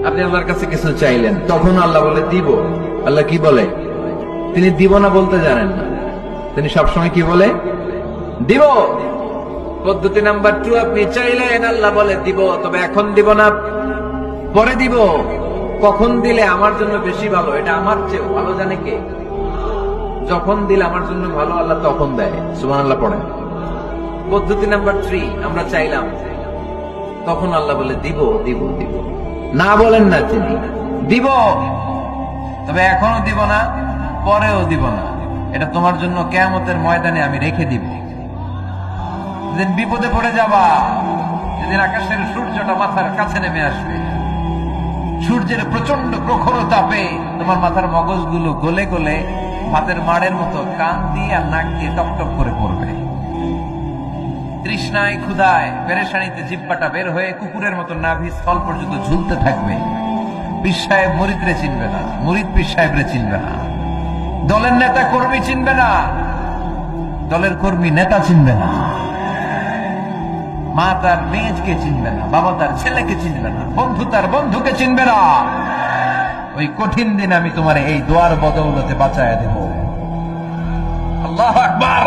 আপনি আল্লাহর কাছে কিছু চাইলেন, তখন আল্লাহ বলে দিব। আল্লাহ কি বলে? তিনি দিব না বলতে জানেন না, তিনি সবসময় কি বলে? দিব। পদ্ধতি নাম্বার 2, আপনি চাইলেন, আল্লাহ বলে দিব, তবে এখন দিব না, পরে দিব। কখন দিলে আমার জন্য বেশি ভালো, এটা আমার চেয়েও ভালো জানে কে? যখন দিলে আমার জন্য ভালো, আল্লাহ তখন দেয়। সুবহানাল্লাহ পড়েন। পদ্ধতি নাম্বার 3, আমরা চাইলাম, তখন আল্লাহ বলে দিব দিব দিব। না বলেন না, তিনি দিব, তবে এখনো দিব না, পরেও দিব না। এটা তোমার জন্য কিয়ামতের ময়দানে আমি রেখে দিব। যেদিন বিপদে পড়ে যাবা, যেদিন আকাশের সূর্যটা মাথার কাছে নেমে আসবে, সূর্যের প্রচন্ড প্রখর তাপে তোমার মাথার মগজগুলো গলে গলে ভাতের মাড়ের মতো কান দিয়ে আর নাক দিয়ে টকটক করে পড়বে। তৃষ্ণায় ক্ষুধায় পেরেশানিতে জিহ্বাটা বের হয়ে কুকুরের মতো নাভি স্থল পর্যন্ত ঝুলতে থাকবে। পীর সাহেব মুরিদরে চিনবে না, মুরিদ পীর সাহেবরে চিনবে না, দলের নেতা কর্মী চিনবে না, দলের কর্মী নেতা চিনবে না, মা তার মেয়েকে চিনবে না, বাবা তার ছেলেকে চিনবে না, বন্ধু তার বন্ধুকে চিনবে না। ওই কঠিন দিন আমি তোমার এই দোয়ার বদৌলতে বাঁচায় দেব। আল্লাহু আকবার।